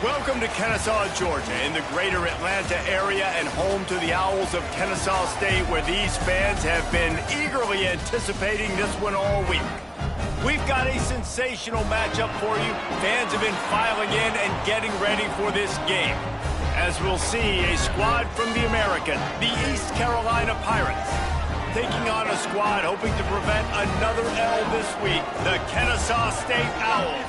Welcome to Kennesaw, Georgia, in the greater Atlanta area and home to the Owls of Kennesaw State, where these fans have been eagerly anticipating this one all week. We've got a sensational matchup for you. Fans have been filing in and getting ready for this game. As we'll see, a squad from the American, the East Carolina Pirates, taking on a squad hoping to prevent another L this week, the Kennesaw State Owls.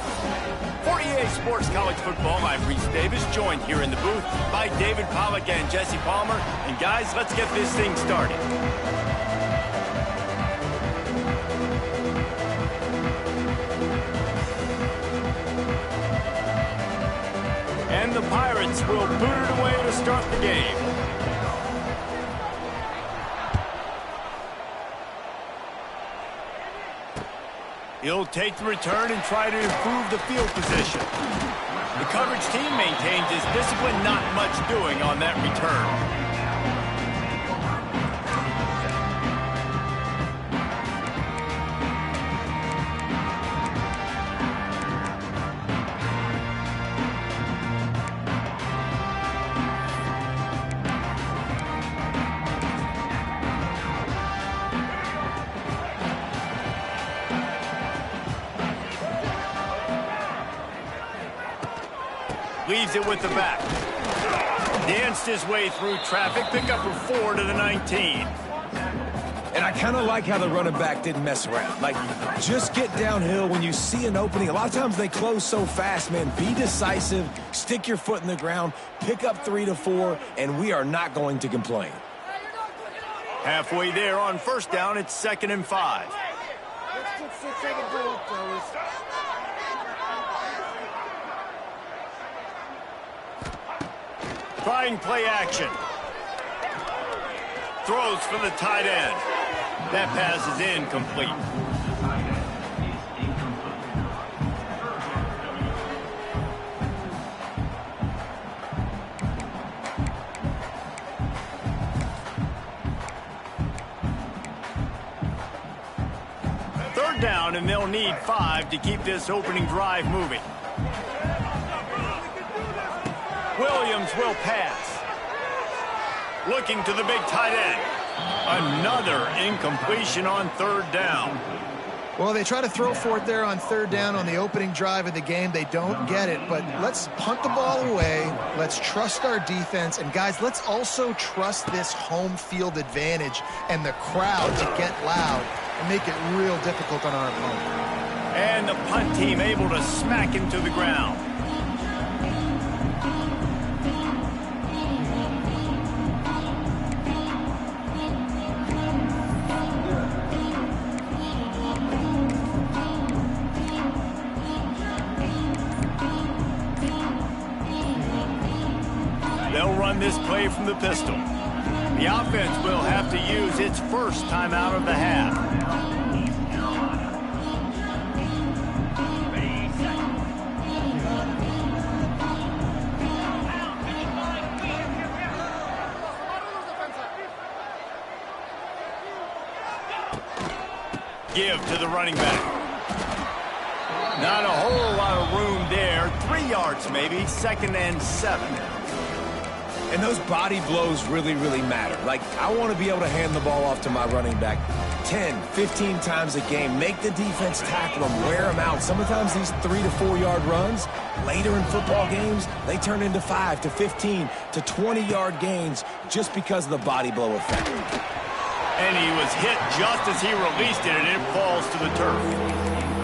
For EA Sports College Football, I'm Reese Davis, joined here in the booth by David Pollack and Jesse Palmer. And guys, let's get this thing started. And the Pirates will boot it away to start the game. He'll take the return and try to improve the field position. The coverage team maintains his discipline, not much doing on that return. Leaves it with the back. Danced his way through traffic. Pick up for 4 to the 19. And I kind of like how the running back didn't mess around. Like, just get downhill when you see an opening. A lot of times they close so fast, man. Be decisive. Stick your foot in the ground. Pick up 3 to 4, and we are not going to complain. Halfway there on first down, it's 2nd and 5. Let's get 6 seconds to up, fellas. Trying play action. Throws for the tight end. That pass is incomplete. Third down, and they'll need 5 to keep this opening drive moving. Williams will pass. Looking to the big tight end. Another incompletion on 3rd down. Well, they try to throw for it there on 3rd down on the opening drive of the game. They don't get it, but let's punt the ball away. Let's trust our defense. And, guys, let's also trust this home field advantage and the crowd to get loud and make it real difficult on our opponent. And the punt team able to smack him to the ground. They'll run this play from the pistol. The offense will have to use its first timeout of the half. Give to the running back. Not a whole lot of room there. 3 yards maybe, 2nd and 7. And those body blows really, really matter. Like, I want to be able to hand the ball off to my running back 10, 15 times a game. Make the defense tackle them, wear them out. Sometimes these 3 to 4 yard runs, later in football games, they turn into 5 to 15 to 20 yard gains just because of the body blow effect. And he was hit just as he released it, and it falls to the turf.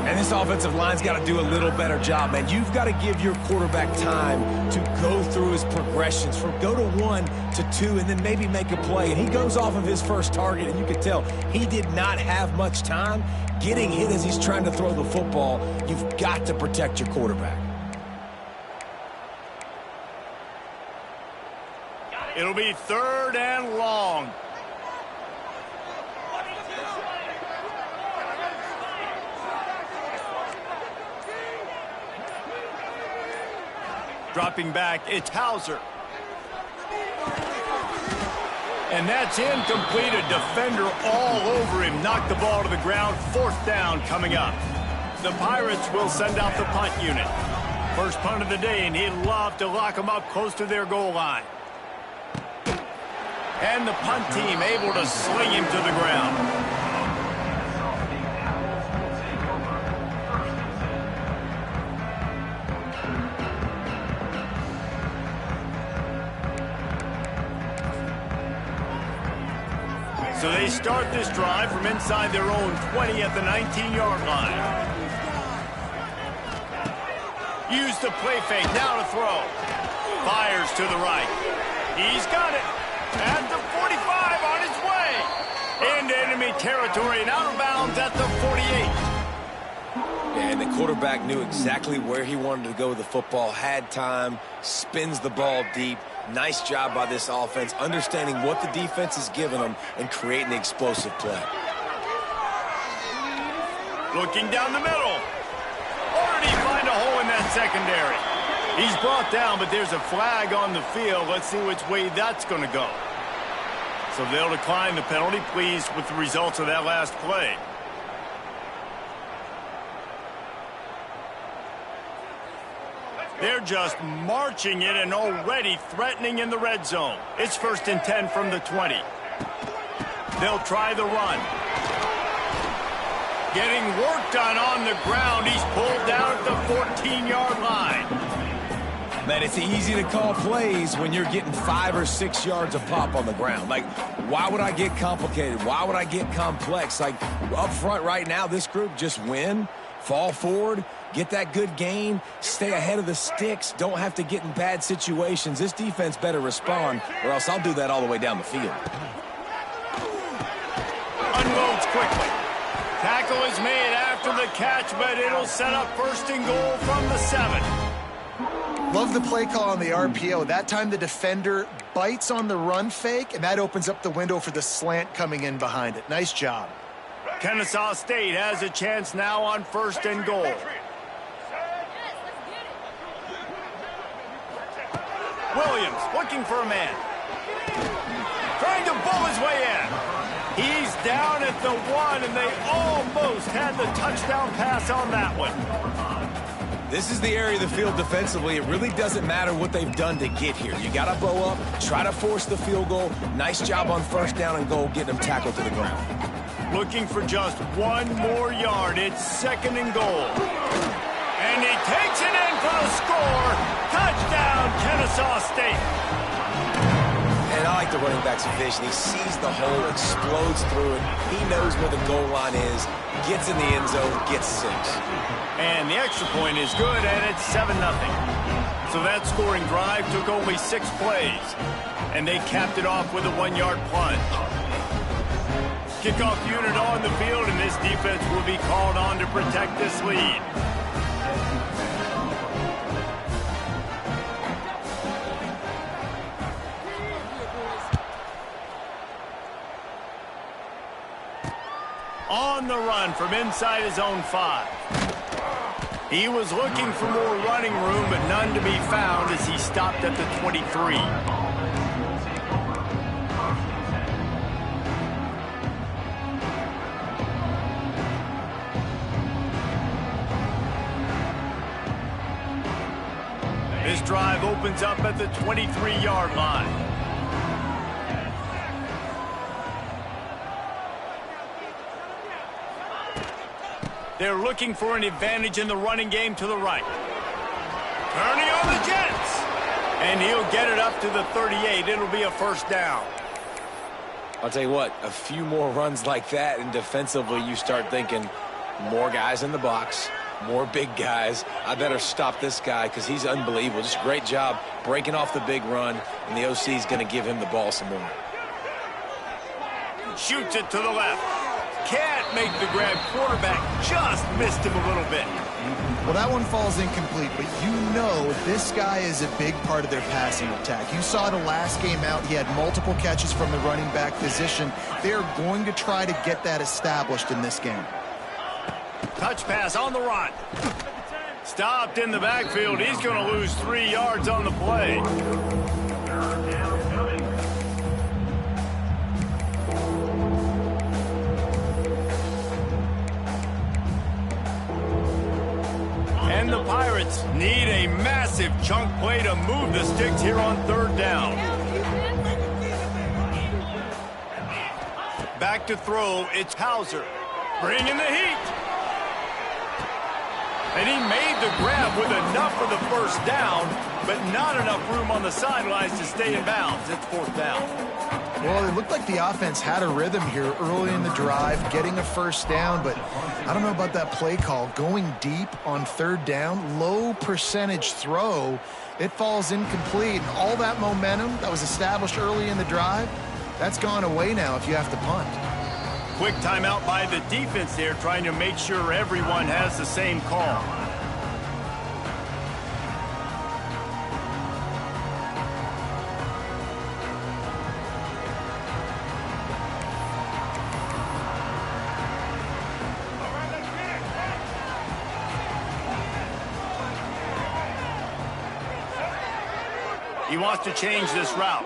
And this offensive line's got to do a little better job, man. You've got to give your quarterback time to go through his progressions, from go to 1 to 2, and then maybe make a play. And he goes off of his first target, and you can tell he did not have much time. Getting hit as he's trying to throw the football, you've got to protect your quarterback. It'll be 3rd and long. Dropping back, it's Hauser. And that's incomplete. A defender all over him. Knocked the ball to the ground. 4th down coming up. The Pirates will send out the punt unit. First punt of the day, and he'd love to lock them up close to their goal line. And the punt team able to sling him to the ground. So they start this drive from inside their own 20 at the 19-yard line. Use the play fake, now to throw. Fires to the right. He's got it. At the 45 on his way. Into enemy territory and out of bounds at the 48. Yeah, and the quarterback knew exactly where he wanted to go with the football, had time, spins the ball deep. Nice job by this offense, understanding what the defense is giving them and creating the explosive play. Looking down the middle. Already find a hole in that secondary. He's brought down, but there's a flag on the field. Let's see which way that's going to go. So they'll decline the penalty. Pleased with the results of that last play. They're just marching it and already threatening in the red zone. It's 1st and 10 from the 20. They'll try the run. Getting work done on the ground. He's pulled down at the 14-yard line. Man, it's easy to call plays when you're getting 5 or 6 yards of pop on the ground. Like, why would I get complicated? Why would I get complex? Like, up front right now, this group just win, fall forward, get that good gain, stay ahead of the sticks, don't have to get in bad situations. This defense better respond, or else I'll do that all the way down the field. Unloads quickly. Tackle is made after the catch, but it'll set up 1st and goal from the 7. Love the play call on the RPO. That time the defender bites on the run fake, and that opens up the window for the slant coming in behind it. Nice job. Kennesaw State has a chance now on 1st and goal. Williams looking for a man. Trying to bull his way in. He's down at the 1, and they almost had the touchdown pass on that one. This is the area of the field defensively. It really doesn't matter what they've done to get here. You got to bow up, try to force the field goal. Nice job on 1st down and goal, getting them tackled to the ground. Looking for just 1 more yard. It's 2nd and goal. And he takes it in for the score. Touchdown, Kennesaw State. And I like the running back's vision. He sees the hole, explodes through it. He knows where the goal line is, gets in the end zone, gets 6. And the extra point is good, and it's 7-0. So that scoring drive took only 6 plays. And they capped it off with a 1-yard plunge. Kickoff unit on the field, and this defense will be called on to protect this lead. On the run from inside his own 5. He was looking for more running room, but none to be found as he stopped at the 23. This drive opens up at the 23-yard line. They're looking for an advantage in the running game to the right. Turning on the Jets. And he'll get it up to the 38. It'll be a 1st down. I'll tell you what, a few more runs like that, and defensively you start thinking more guys in the box, more big guys. I better stop this guy because he's unbelievable. Just a great job breaking off the big run, and the OC is going to give him the ball some more. Shoots it to the left. Can't make the grab. Quarterback just missed him a little bit. Well, that one falls incomplete, but you know this guy is a big part of their passing attack. You saw the last game out. He had multiple catches from the running back position. They're going to try to get that established in this game. Touch pass on the run. Stopped in the backfield. He's going to lose 3 yards on the play. And the Pirates need a massive chunk play to move the sticks here on 3rd down. Back to throw, it's Hauser. Bringing the heat. And he made the grab with enough for the 1st down, but not enough room on the sidelines to stay in bounds. It's 4th down. Well, it looked like the offense had a rhythm here early in the drive, getting a 1st down, but I don't know about that play call. Going deep on 3rd down, low percentage throw, it falls incomplete. And all that momentum that was established early in the drive, that's gone away now if you have to punt. Quick timeout by the defense there, trying to make sure everyone has the same call. He wants to change this route.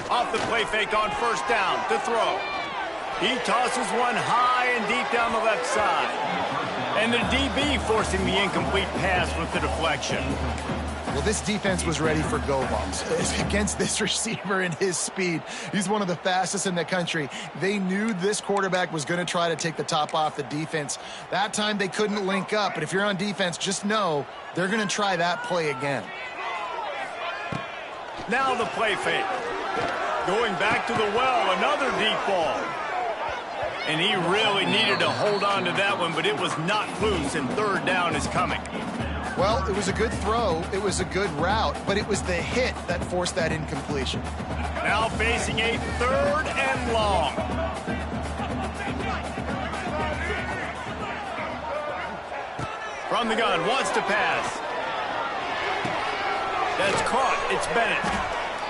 Off the play fake on 1st down to throw. He tosses one high and deep down the left side. And the DB forcing the incomplete pass with the deflection. Well, this defense was ready for go balls against this receiver and his speed. He's one of the fastest in the country. They knew this quarterback was going to try to take the top off the defense. That time they couldn't link up, but if you're on defense, just know they're going to try that play again. Now the play fake. Going back to the well, another deep ball. And he really needed to hold on to that one, but it was not loose, and 3rd down is coming. Well, it was a good throw, it was a good route, but it was the hit that forced that incompletion. Now facing a 3rd and long. From the gun, wants to pass. That's caught, it's Bennett.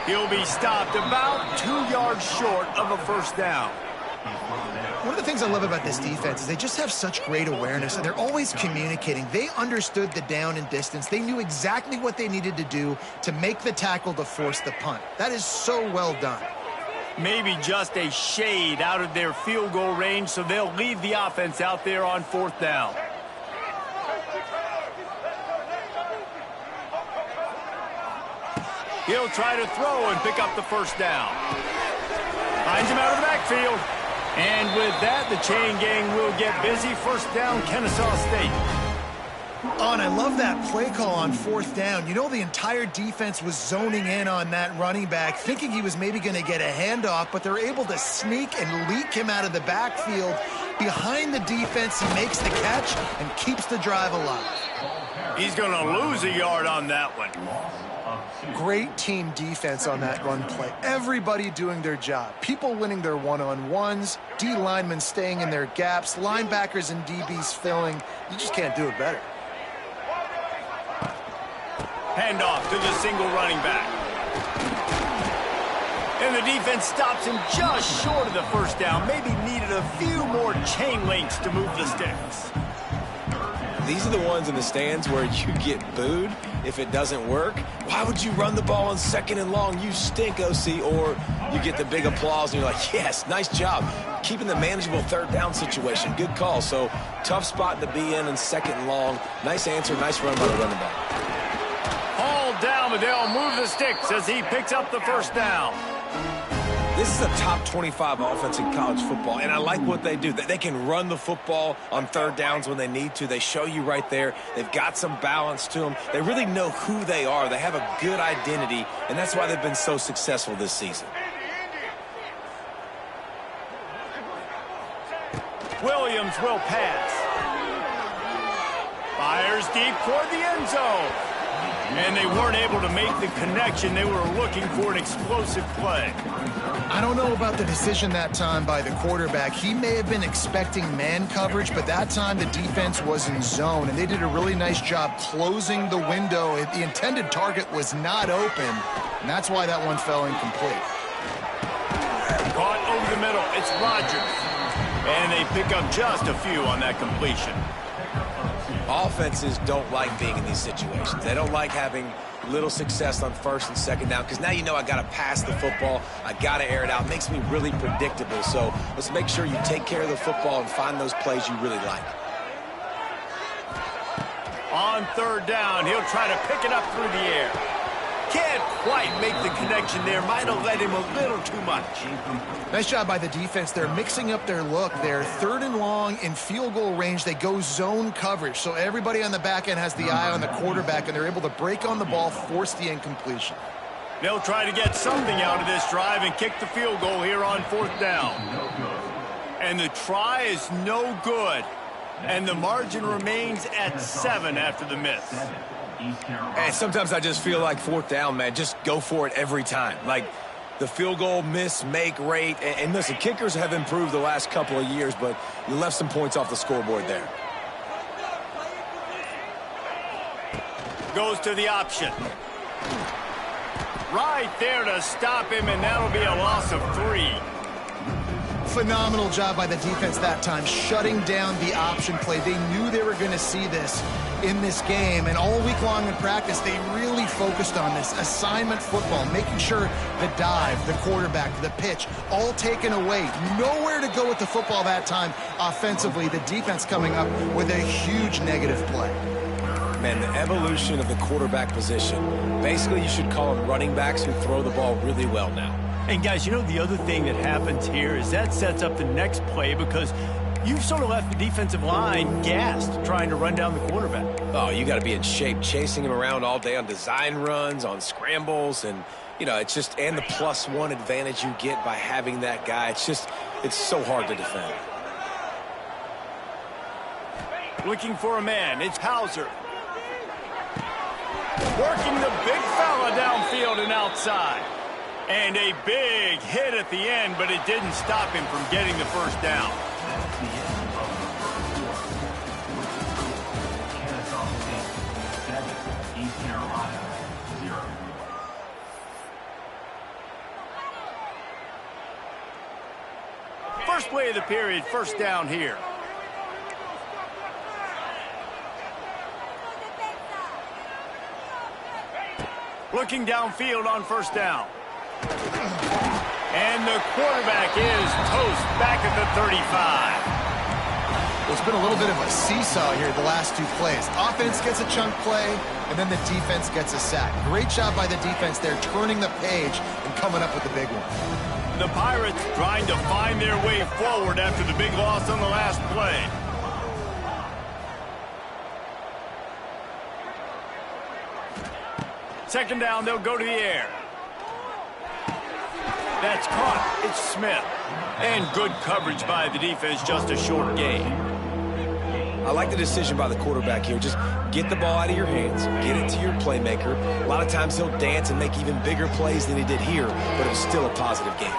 He'll be stopped about 2 yards short of a 1st down. One of the things I love about this defense is they just have such great awareness, and they're always communicating. They understood the down and distance. They knew exactly what they needed to do to make the tackle to force the punt. That is so well done. Maybe just a shade out of their field goal range, so they'll leave the offense out there on 4th down. He'll try to throw and pick up the 1st down. Finds him out of the backfield. And with that, the chain gang will get busy. 1st down, Kennesaw State. Oh, and I love that play call on 4th down. You know, the entire defense was zoning in on that running back, thinking he was maybe going to get a handoff, but they're able to sneak and leak him out of the backfield. Behind the defense, he makes the catch and keeps the drive alive. He's going to lose a yard on that one. Great team defense on that run play. Everybody doing their job. People winning their one-on-ones, D linemen staying in their gaps, linebackers and DBs filling. You just can't do it better. Handoff to the single running back. And the defense stops him just short of the 1st down. Maybe needed a few more chain links to move the sticks. These are the ones in the stands where you get booed if it doesn't work. Why would you run the ball on 2nd and long? You stink, OC. Or you get the big applause and you're like, yes, nice job. Keeping the manageable 3rd down situation. Good call. So tough spot to be in 2nd and long. Nice answer, nice run by the running back. Hauled down, but they'll move the sticks as he picks up the 1st down. This is a top 25 offense in college football, and I like what they do. They can run the football on 3rd downs when they need to. They show you right there. They've got some balance to them. They really know who they are. They have a good identity, and that's why they've been so successful this season. Williams will pass. Fires deep toward the end zone. And they weren't able to make the connection. They were looking for an explosive play. I don't know about the decision that time by the quarterback. He may have been expecting man coverage, but that time the defense was in zone, and they did a really nice job closing the window. The intended target was not open, and that's why that one fell incomplete. Caught over the middle. It's Rodgers. And they pick up just a few on that completion. Offenses don't like being in these situations. They don't like having little success on first and second down because now you know I got to pass the football. I got to air it out. It makes me really predictable. So let's make sure you take care of the football and find those plays you really like. On third down, he'll try to pick it up through the air. Can't quite make the connection there. Might have led him a little too much. Nice job by the defense. They're mixing up their look. They're third and long in field goal range. They go zone coverage. So everybody on the back end has the eye on the quarterback, and they're able to break on the ball, force the incompletion. They'll try to get something out of this drive and kick the field goal here on fourth down. And the try is no good. And the margin remains at 7 after the miss. And sometimes I just feel like fourth down, man, just go for it every time. Like the field goal miss, make rate. And listen, kickers have improved the last couple of years, but you left some points off the scoreboard there. Goes to the option. Right there to stop him, and that'll be a loss of 3. Phenomenal job by the defense that time, shutting down the option play. They knew they were going to see this in this game, and all week long in practice, they really focused on this assignment football, making sure the dive, the quarterback, the pitch, all taken away. Nowhere to go with the football that time offensively. The defense coming up with a huge negative play. Man, the evolution of the quarterback position. Basically, you should call them running backs who throw the ball really well now. And guys, you know, the other thing that happens here is that sets up the next play because you've sort of left the defensive line gassed trying to run down the quarterback. Oh, you got to be in shape, chasing him around all day on design runs, on scrambles, and, you know, it's just, and the +1 advantage you get by having that guy. It's so hard to defend. Looking for a man, it's Hauser. Working the big fella downfield and outside. And a big hit at the end, but it didn't stop him from getting the first down. That's the end of Kennesaw State 7, East Carolina 0. First play of the period, first down here. Looking downfield on first down. And the quarterback is toast back at the 35. Well, it's been a little bit of a seesaw here the last 2 plays. Offense gets a chunk play, and then the defense gets a sack. Great job by the defense there, turning the page and coming up with the big one. The Pirates trying to find their way forward after the big loss on the last play. Second down, they'll go to the air. That's caught. It's Smith. And good coverage by the defense, just a short gain. I like the decision by the quarterback here. Just get the ball out of your hands, get it to your playmaker. A lot of times he'll dance and make even bigger plays than he did here, but it was still a positive game.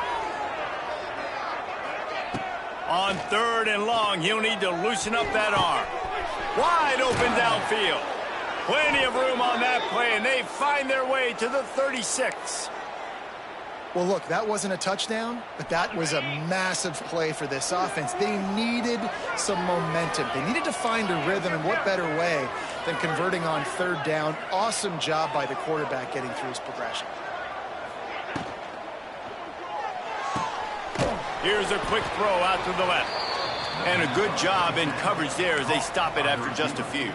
On third and long, he'll need to loosen up that arm. Wide open downfield. Plenty of room on that play, and they find their way to the 36. Well, look, that wasn't a touchdown, but that was a massive play for this offense. They needed some momentum. They needed to find a rhythm, and what better way than converting on third down. Awesome job by the quarterback getting through his progression. Here's a quick throw out to the left. And a good job in coverage there as they stop it after just a few.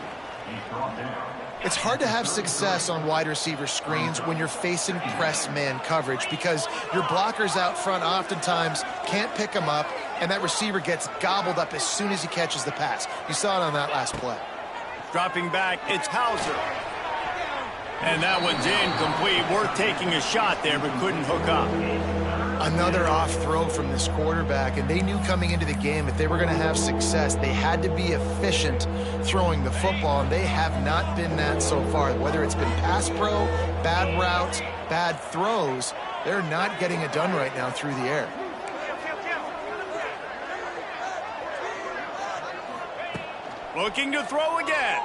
It's hard to have success on wide receiver screens when you're facing press man coverage because your blockers out front oftentimes can't pick them up, and that receiver gets gobbled up as soon as he catches the pass. You saw it on that last play. Dropping back, it's Hauser. And that one's incomplete. Worth taking a shot there, but couldn't hook up. Another off throw from this quarterback, and they knew coming into the game if they were going to have success, they had to be efficient throwing the football, and they have not been that so far. Whether it's been pass pro, bad routes, bad throws, they're not getting it done right now through the air. Looking to throw again.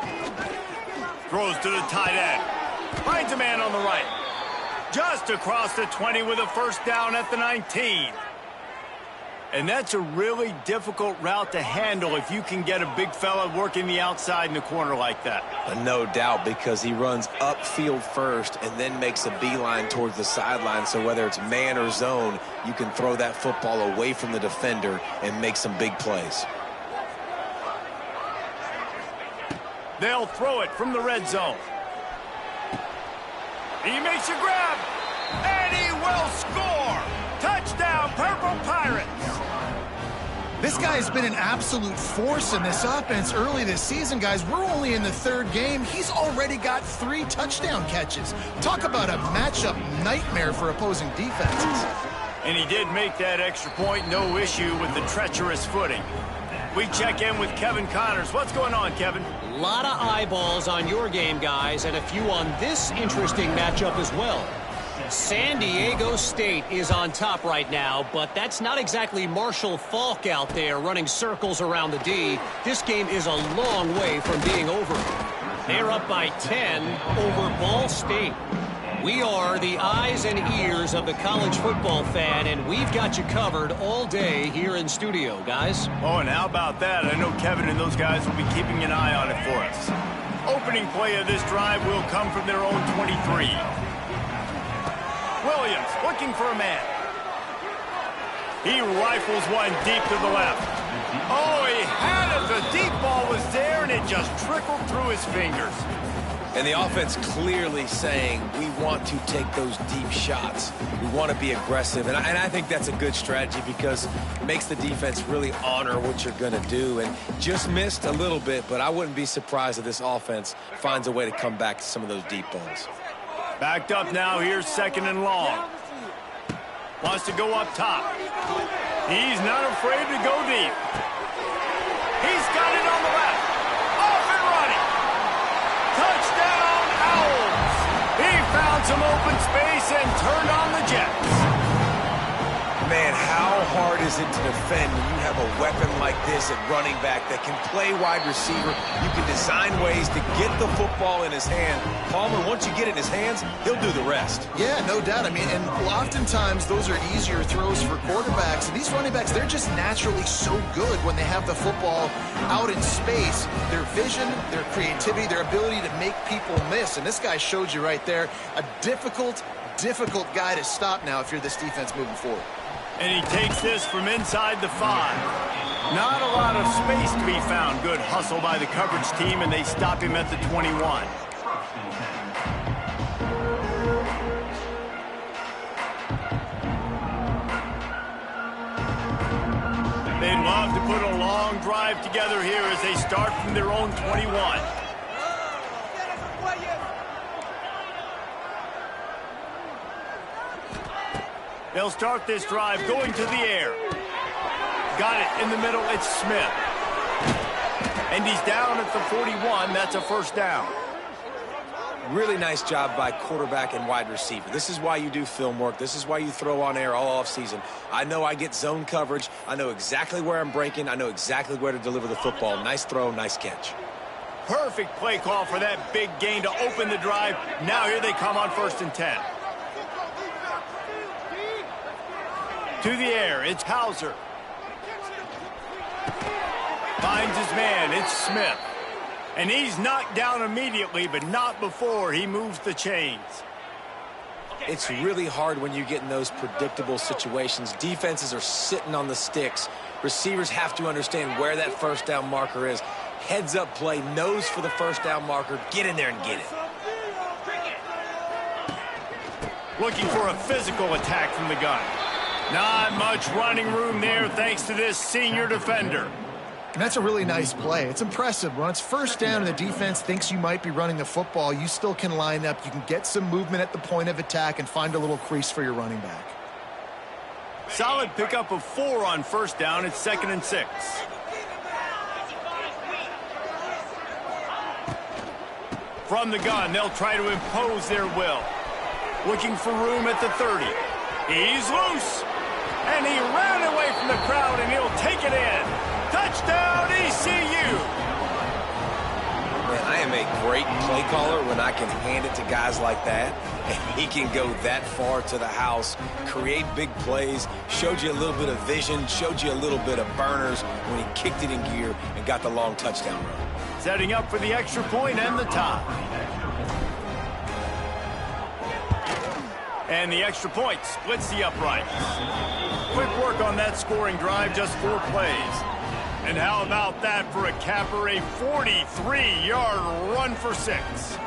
Throws to the tight end. Finds a man on the right. Just across the 20 with a first down at the 19. And that's a really difficult route to handle if you can get a big fella working the outside in the corner like that. No doubt, because he runs upfield first and then makes a beeline towards the sideline. So whether it's man or zone, you can throw that football away from the defender and make some big plays. They'll throw it from the red zone. He makes a grab, and he will score! Touchdown, Purple Pirates! This guy's been an absolute force in this offense early this season, guys. We're only in the third game. He's already got 3 touchdown catches. Talk about a matchup nightmare for opposing defenses. And he did make that extra point, no issue with the treacherous footing. We check in with Kevin Connors. What's going on, Kevin? A lot of eyeballs on your game, guys, and a few on this interesting matchup as well. San Diego State is on top right now, but that's not exactly Marshall Faulk out there running circles around the D. This game is a long way from being over. They're up by 10 over Ball State. We are the eyes and ears of the college football fan, and we've got you covered all day here in studio, guys. Oh, and how about that? I know Kevin and those guys will be keeping an eye on it for us. Opening play of this drive will come from their own 23. Williams looking for a man. He rifles one deep to the left. Oh, he had it. The deep ball was there, and it just trickled through his fingers. And the offense clearly saying, we want to take those deep shots. We want to be aggressive. And I think that's a good strategy because it makes the defense really honor what you're going to do. And just missed a little bit, but I wouldn't be surprised if this offense finds a way to come back to some of those deep balls. Backed up now, here's 2nd and long. Wants to go up top. He's not afraid to go deep. He's got it on the left. Off and running. Touchdown, Owls. He found some open space and turned on the Jets. Man, how hard is it to defend when you have a weapon like this at running back that can play wide receiver? You can design ways to get the football in his hand. Palmer, once you get it in his hands, he'll do the rest. Yeah, no doubt. I mean, and oftentimes those are easier throws for quarterbacks. And these running backs, they're just naturally so good when they have the football out in space. Their vision, their creativity, their ability to make people miss. And this guy showed you right there, a difficult guy to stop now if you're this defense moving forward. And he takes this from inside the 5. Not a lot of space to be found. Good hustle by the coverage team, and they stop him at the 21. They'd love to put a long drive together here as they start from their own 21. They'll start this drive going to the air. Got it in the middle. It's Smith. And he's down at the 41. That's a first down. Really nice job by quarterback and wide receiver. This is why you do film work. This is why you throw on air all offseason. I know I get zone coverage. I know exactly where I'm breaking. I know exactly where to deliver the football. Nice throw, nice catch. Perfect play call for that big gain to open the drive. Now here they come on 1st and 10. To the air, it's Hauser. Finds his man, it's Smith. And he's knocked down immediately, but not before he moves the chains. It's really hard when you get in those predictable situations. Defenses are sitting on the sticks. Receivers have to understand where that first down marker is. Heads up play, nose for the first down marker. Get in there and get it. Looking for a physical attack from the gun. Not much running room there thanks to this senior defender. And that's a really nice play. It's impressive. When it's first down and the defense thinks you might be running the football, you still can line up. You can get some movement at the point of attack and find a little crease for your running back. Solid pickup of 4 on first down. It's 2nd and 6. From the gun, they'll try to impose their will. Looking for room at the 30. He's loose. And he ran away from the crowd, and he'll take it in. Touchdown, ECU! Man, I am a great play caller when I can hand it to guys like that. And he can go that far to the house, create big plays, showed you a little bit of vision, showed you a little bit of burners when he kicked it in gear and got the long touchdown run. Setting up for the extra point and the tie. And the extra point splits the uprights. Quick work on that scoring drive, just 4 plays. And how about that for a capper, a 43-yard run for 6.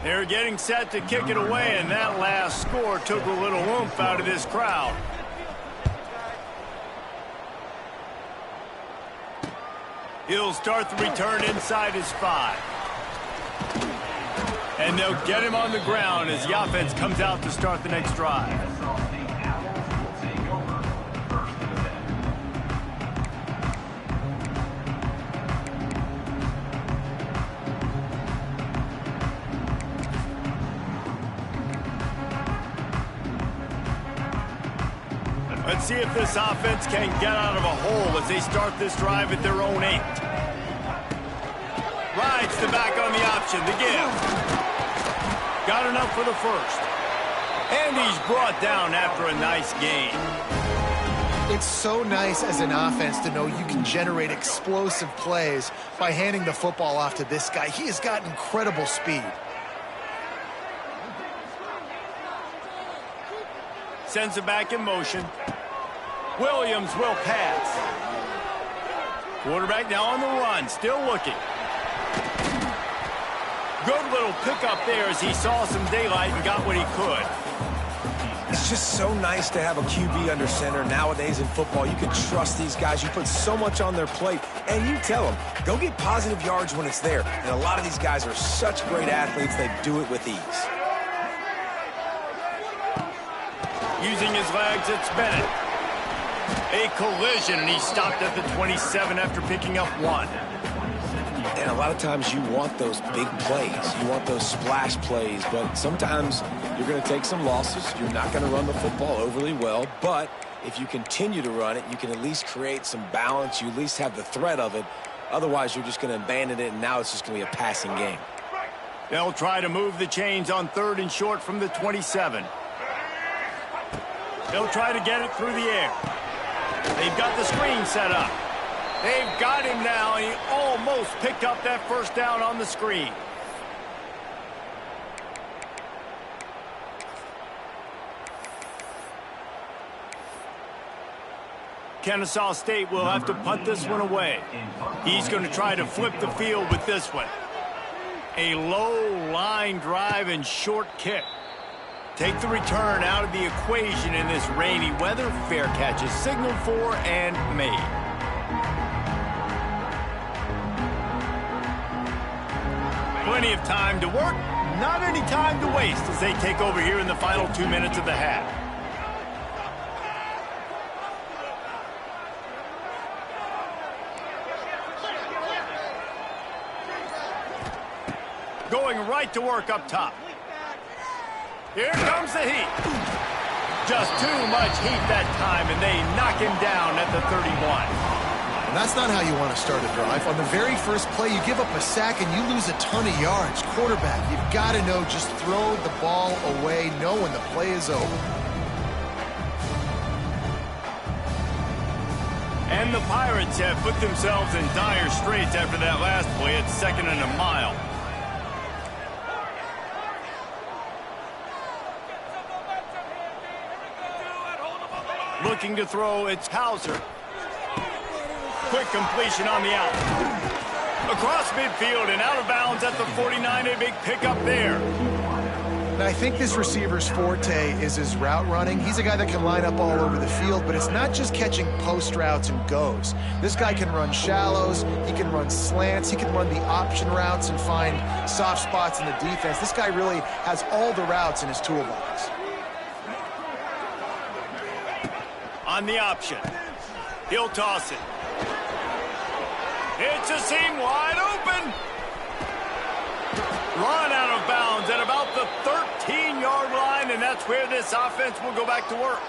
They're getting set to kick it away, and that last score took a little oomph out of this crowd. He'll start the return inside his 5. And they'll get him on the ground as the offense comes out to start the next drive. Let's see if this offense can get out of a hole as they start this drive at their own 8. Rides the back on the option, the give. Got enough for the first. And he's brought down after a nice gain. It's so nice as an offense to know you can generate explosive plays by handing the football off to this guy. He has got incredible speed. Sends it back in motion. Williams will pass. Quarterback now on the run, still looking. Good little pickup there as he saw some daylight and got what he could. It's just so nice to have a QB under center. Nowadays in football, you can trust these guys. You put so much on their plate, and you tell them, go get positive yards when it's there. And a lot of these guys are such great athletes, they do it with ease. Using his legs, it's Bennett. A collision, and he stopped at the 27 after picking up 1. And a lot of times you want those big plays. You want those splash plays, but sometimes you're going to take some losses. You're not going to run the football overly well, but if you continue to run it, you can at least create some balance. You at least have the threat of it. Otherwise, you're just going to abandon it, and now it's just going to be a passing game. They'll try to move the chains on 3rd and short from the 27. They'll try to get it through the air. They've got the screen set up. They've got him now, and he almost picked up that first down on the screen. Kennesaw State will have to punt this one away. He's going to try to flip the field with this one. A low line drive and short kick. Take the return out of the equation in this rainy weather. Fair catch is signaled for and made. Plenty of time to work, not any time to waste as they take over here in the final 2 minutes of the half. Going right to work up top. Here comes the heat. Just too much heat that time, and they knock him down at the 31. And that's not how you want to start a drive. On the very first play, you give up a sack and you lose a ton of yards. Quarterback, you've got to know, just throw the ball away, know when the play is over. And the Pirates have put themselves in dire straits after that last play. It's 2nd and a mile. Looking to throw, it's Hauser. Quick completion on the out. Across midfield and out of bounds at the 49. A big pickup there. Now, I think this receiver's forte is his route running. He's a guy that can line up all over the field, but it's not just catching post routes and goes. This guy can run shallows, he can run slants, he can run the option routes and find soft spots in the defense. This guy really has all the routes in his toolbox. On the option. He'll toss it. It's a seam wide open. Run out of bounds at about the 13-yard line, and that's where this offense will go back to work.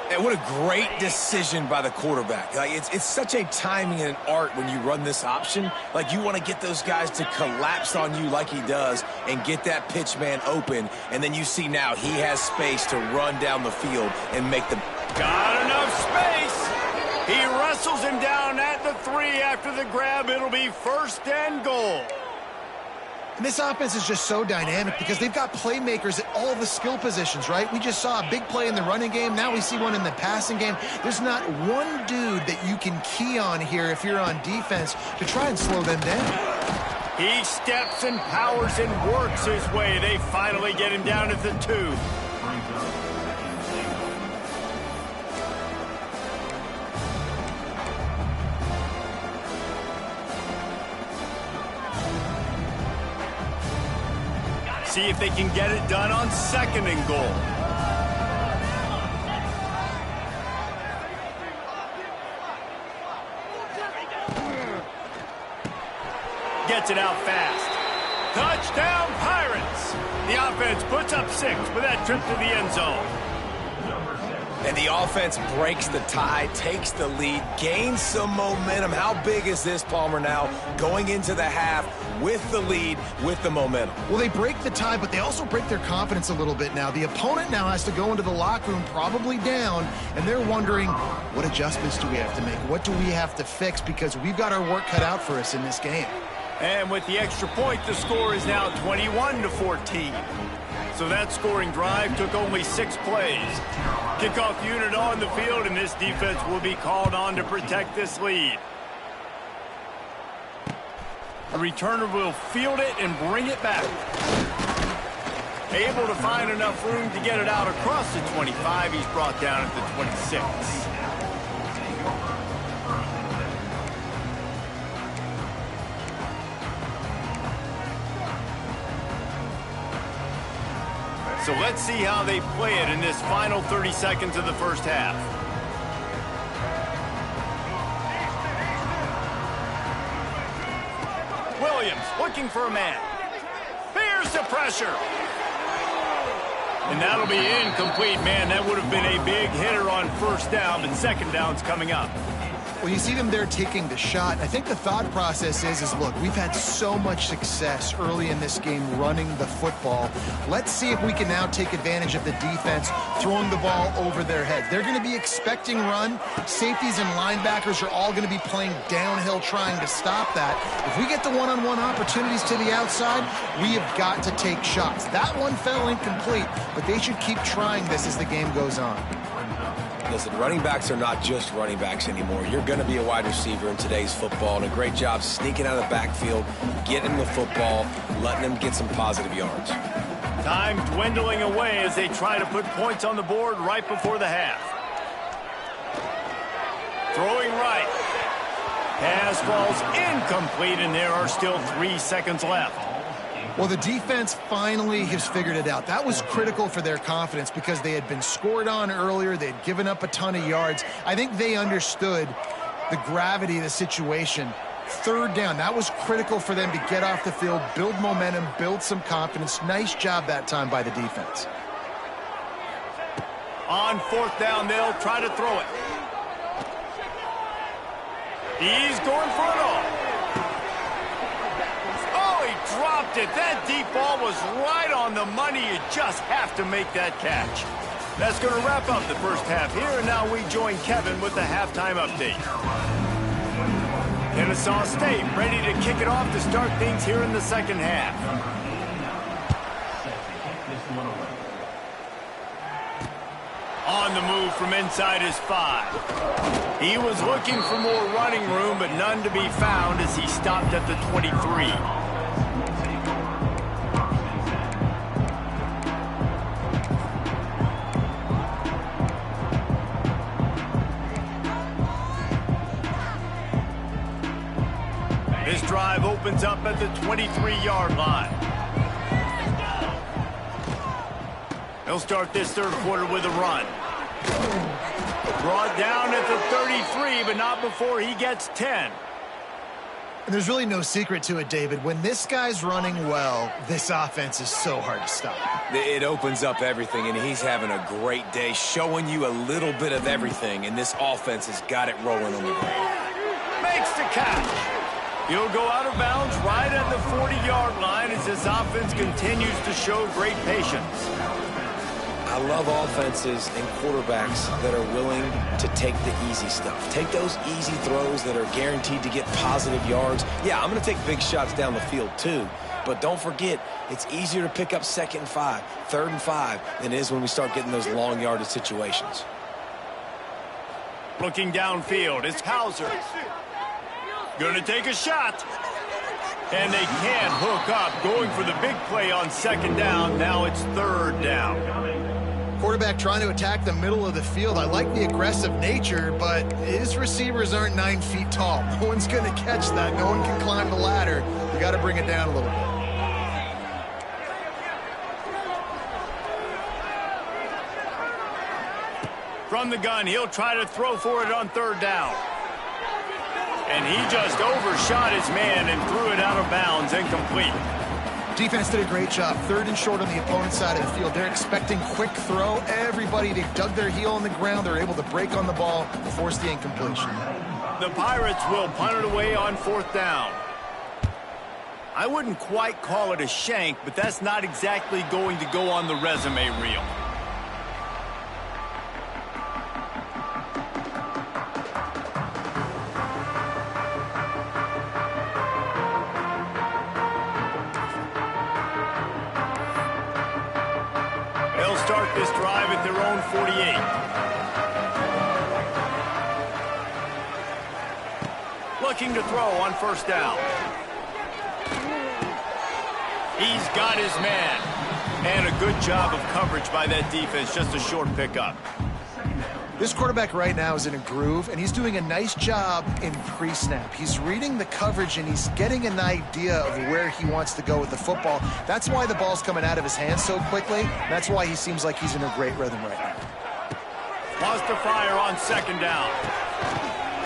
And what a great decision by the quarterback. Like, it's such a timing and an art when you run this option. Like, you want to get those guys to collapse on you like he does and get that pitch man open. And then you see now he has space to run down the field and make the... Got enough space. He wrestles him down at the 3 after the grab. It'll be 1st and goal. And this offense is just so dynamic because they've got playmakers at all the skill positions, right? We just saw a big play in the running game. Now we see one in the passing game. There's not one dude that you can key on here if you're on defense to try and slow them down. He steps and powers and works his way. They finally get him down at the 2. See if they can get it done on 2nd and goal. Gets it out fast. Touchdown, Pirates! The offense puts up 6 with that trip to the end zone. And the offense breaks the tie, takes the lead, gains some momentum. How big is this, Palmer, now going into the half with the lead, with the momentum? Well, they break the tie, but they also break their confidence a little bit now. The opponent now has to go into the locker room probably down, and they're wondering, what adjustments do we have to make? What do we have to fix? Because we've got our work cut out for us in this game. And with the extra point, the score is now 21-14. So that scoring drive took only 6 plays. Kickoff unit on the field, and this defense will be called on to protect this lead. The returner will field it and bring it back. Able to find enough room to get it out across the 25. He's brought down at the 26. So let's see how they play it in this final 30 seconds of the first half. Williams looking for a man. Here's the pressure. And that'll be incomplete, man. That would have been a big hitter on 1st down, but 2nd down's coming up. Well, you see them there taking the shot. I think the thought process is look, we've had so much success early in this game running the football. Let's see if we can now take advantage of the defense throwing the ball over their head. They're going to be expecting run. Safeties and linebackers are all going to be playing downhill trying to stop that. If we get the one-on-one opportunities to the outside, we have got to take shots. That one fell incomplete, but they should keep trying this as the game goes on. Listen, running backs are not just running backs anymore. You're going to be a wide receiver in today's football, and a great job sneaking out of the backfield, getting the football, letting them get some positive yards. Time dwindling away as they try to put points on the board right before the half. Throwing right. Pass falls incomplete, and there are still 3 seconds left. Well, the defense finally has figured it out. That was critical for their confidence because they had been scored on earlier. They had given up a ton of yards. I think they understood the gravity of the situation. 3rd down, that was critical for them to get off the field, build momentum, build some confidence. Nice job that time by the defense. On 4th down, they'll try to throw it. He's going for it all. Dropped it. That deep ball was right on the money. You just have to make that catch. That's going to wrap up the first half here, and now we join Kevin with the halftime update. Kennesaw State ready to kick it off to start things here in the 2nd half. On the move from inside his 5. He was looking for more running room, but none to be found as he stopped at the 23. This drive opens up at the 23-yard line. He'll start this 3rd quarter with a run. Brought down at the 33, but not before he gets 10. And there's really no secret to it, David. When this guy's running well, this offense is so hard to stop. It opens up everything, and he's having a great day, showing you a little bit of everything, and this offense has got it rolling on the ground. Makes the catch. He'll go out of bounds right at the 40-yard line as this offense continues to show great patience. I love offenses and quarterbacks that are willing to take the easy stuff. Take those easy throws that are guaranteed to get positive yards. Yeah, I'm going to take big shots down the field too, but don't forget, it's easier to pick up 2nd and 5, 3rd and 5 than it is when we start getting those long yardage situations. Looking downfield, it's Hauser. Going to take a shot. And they can't hook up, going for the big play on 2nd down. Now it's 3rd down. Quarterback trying to attack the middle of the field. I like the aggressive nature, but his receivers aren't 9 feet tall. No one's going to catch that. No one can climb the ladder. You got to bring it down a little bit. From the gun, he'll try to throw for it on 3rd down. And he just overshot his man and threw it out of bounds, incomplete. Defense did a great job. 3rd and short on the opponent's side of the field. They're expecting quick throw. Everybody, they dug their heel on the ground. They're able to break on the ball, force the incompletion. The Pirates will punt it away on 4th down. I wouldn't quite call it a shank, but that's not exactly going to go on the resume reel. They'll start this drive at their own 48. Looking to throw on 1st down. He's got his man. And a good job of coverage by that defense. Just a short pickup. This quarterback right now is in a groove, and he's doing a nice job in pre-snap. He's reading the coverage, and he's getting an idea of where he wants to go with the football. That's why the ball's coming out of his hands so quickly. That's why he seems like he's in a great rhythm right now. Wants to fire on 2nd down.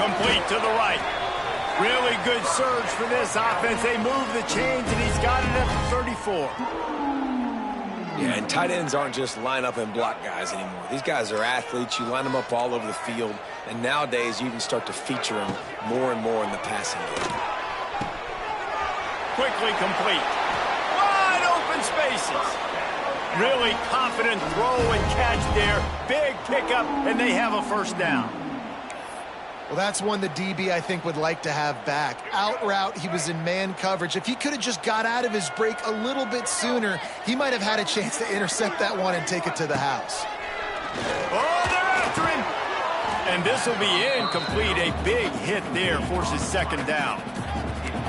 Complete to the right. Really good surge for this offense. They move the chains, and he's got it at the 34. Yeah, and tight ends aren't just line up and block guys anymore. These guys are athletes. You line them up all over the field, and nowadays you even start to feature them more and more in the passing game. Quickly complete. Wide open spaces. Really confident throw and catch there. Big pickup, and they have a 1st down. Well, that's one the DB, I think, would like to have back. Out route, he was in man coverage. If he could have just got out of his break a little bit sooner, he might have had a chance to intercept that one and take it to the house. Oh, they're after him. And this will be incomplete. A big hit there forces 2nd down.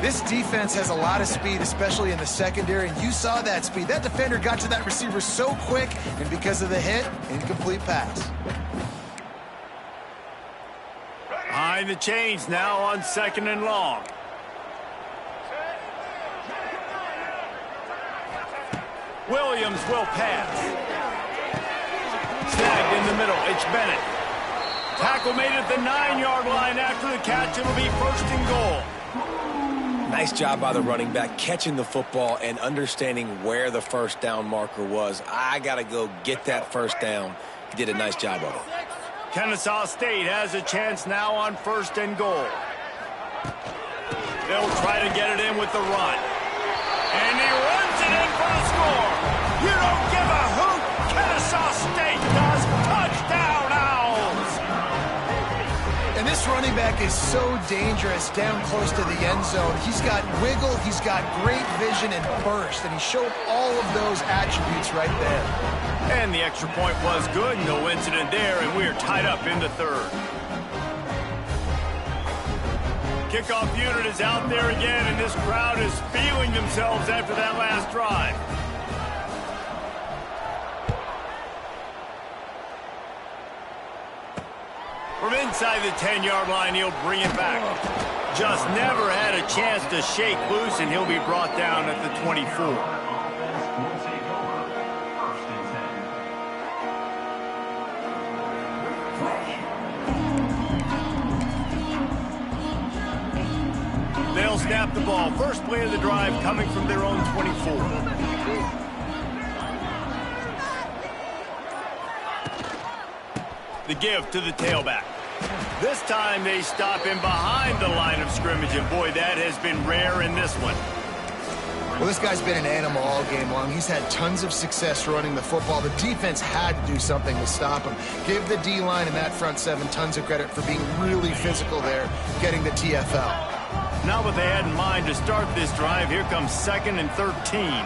This defense has a lot of speed, especially in the secondary, and you saw that speed. That defender got to that receiver so quick, and because of the hit, incomplete pass. Behind the chains now on 2nd and long. Williams will pass. Snagged in the middle. It's Bennett. Tackle made at the 9-yard line after the catch. It'll be 1st and goal. Nice job by the running back catching the football and understanding where the 1st down marker was. I got to go get that 1st down. He did a nice job of it. Kennesaw State has a chance now on 1st and goal. They'll try to get it in with the run. And he runs it in for the score. You don't give a hoot. Kennesaw State does. Touchdown, Owls. And this running back is so dangerous down close to the end zone. He's got wiggle, he's got great vision and burst, and he showed all of those attributes right there. And the extra point was good. No incident there, and we're tied up in the 3rd. Kickoff unit is out there again, and this crowd is feeling themselves after that last drive. From inside the 10-yard line, he'll bring it back. Just never had a chance to shake loose, and he'll be brought down at the 24. They'll snap the ball. First play of the drive coming from their own 24. The give to the tailback. This time they stop him behind the line of scrimmage, and boy, that has been rare in this one. Well, this guy's been an animal all game long. He's had tons of success running the football. The defense had to do something to stop him. Give the D-line and that front seven tons of credit for being really physical there, getting the TFL. Not what they had in mind to start this drive. Here comes 2nd and 13.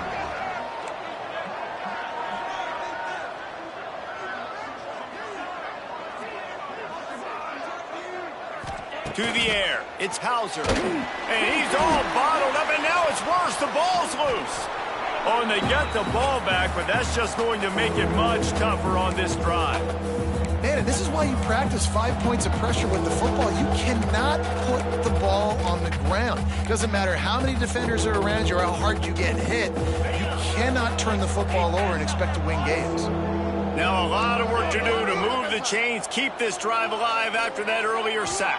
To the air, it's Hauser. And he's all bottled up, and now it's worse. The ball's loose. Oh, and they get the ball back, but that's just going to make it much tougher on this drive. Man, and this is why you practice 5 points of pressure with the football. You cannot put the ball on the ground. Doesn't matter how many defenders are around you or how hard you get hit. You cannot turn the football over and expect to win games. Now a lot of work to do to move the chains, keep this drive alive after that earlier sack.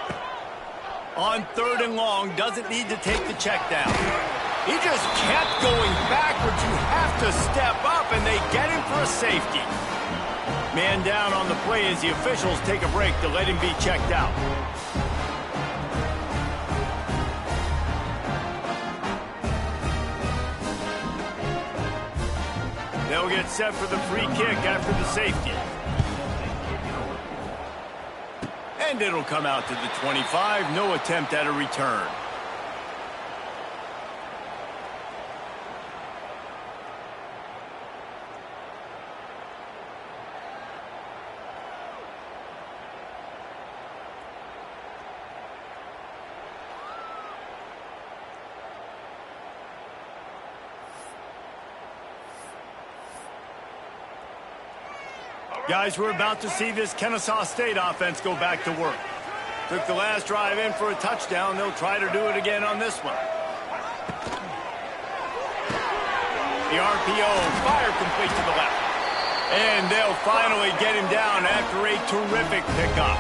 On 3rd and long, doesn't need to take the check down. He just kept going backwards. You have to step up, and they get him for a safety. Man down on the play as the officials take a break to let him be checked out. They'll get set for the free kick after the safety. And it'll come out to the 25. No attempt at a return. Guys, we're about to see this Kennesaw State offense go back to work. Took the last drive in for a touchdown. They'll try to do it again on this one. The RPO, fire complete to the left. And they'll finally get him down after a terrific pickup.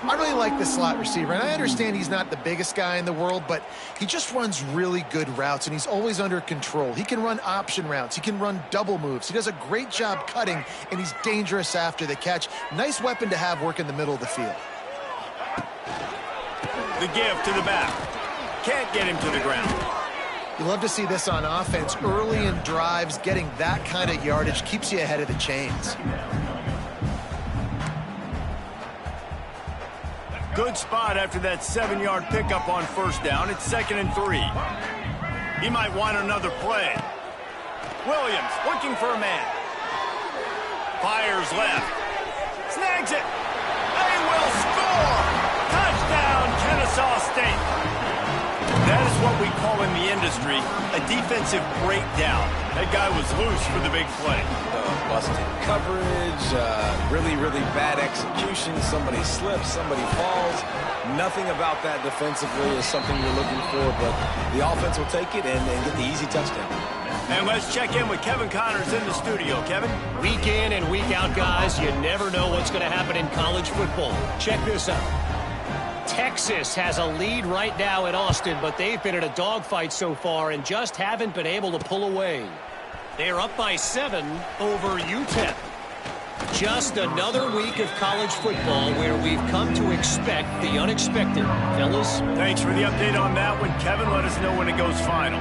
I really like the slot receiver, and I understand he's not the biggest guy in the world, but he just runs really good routes, and he's always under control. He can run option routes. He can run double moves. He does a great job cutting, and he's dangerous after the catch. Nice weapon to have work in the middle of the field. The give to the back. Can't get him to the ground. You love to see this on offense. Early in drives, getting that kind of yardage keeps you ahead of the chains. Good spot after that 7-yard pickup on 1st down. It's 2nd and 3. He might want another play. Williams looking for a man. Fires left. Snags it. They will score. Touchdown, Kennesaw State. That is what we call in the industry a defensive breakdown. That guy was loose for the big play. Busted coverage, really, really bad execution. Somebody slips, somebody falls. Nothing about that defensively is something you're looking for, but the offense will take it and get the easy touchdown. And let's check in with Kevin Connors in the studio. Kevin? Week in and week out, guys, you never know what's going to happen in college football. Check this out. Texas has a lead right now in Austin, but they've been in a dogfight so far and just haven't been able to pull away. They're up by 7 over UTEP. Just another week of college football where we've come to expect the unexpected. Fellas? Thanks for the update on that one, Kevin. Let us know when it goes final.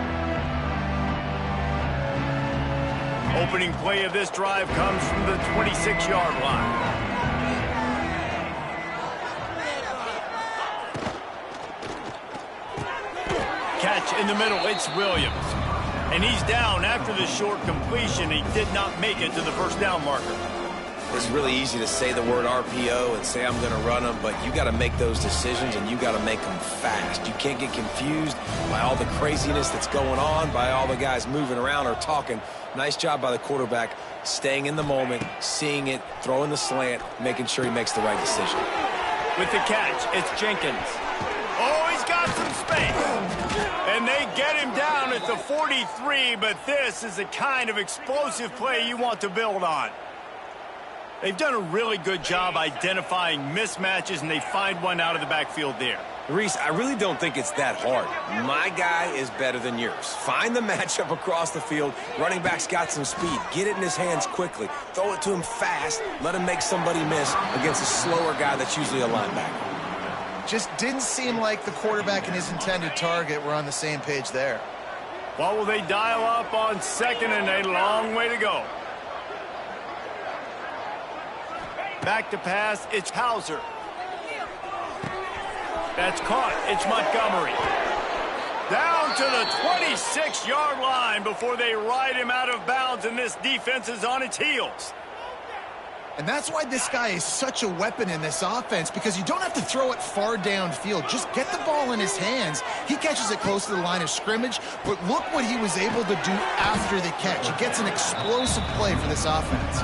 Opening play of this drive comes from the 26-yard line. Catch in the middle, it's Williams. And he's down after the short completion. He did not make it to the 1st down marker. It's really easy to say the word RPO and say I'm going to run them, but you got to make those decisions and you got to make them fast. You can't get confused by all the craziness that's going on, by all the guys moving around or talking. Nice job by the quarterback, staying in the moment, seeing it, throwing the slant, making sure he makes the right decision. With the catch, it's Jenkins. Oh, he's got some space. And they get him down at the 43, but this is the kind of explosive play you want to build on. They've done a really good job identifying mismatches, and they find one out of the backfield there. Reese, I really don't think it's that hard. My guy is better than yours. Find the matchup across the field. Running back's got some speed. Get it in his hands quickly. Throw it to him fast. Let him make somebody miss against a slower guy that's usually a linebacker. Just didn't seem like the quarterback and his intended target were on the same page there. What will they dial up on second and a long way to go? Back to pass, it's Hauser. That's caught, it's Montgomery. Down to the 26-yard line before they ride him out of bounds, and this defense is on its heels. And that's why this guy is such a weapon in this offense, because you don't have to throw it far downfield. Just get the ball in his hands. He catches it close to the line of scrimmage, but look what he was able to do after the catch. He gets an explosive play for this offense.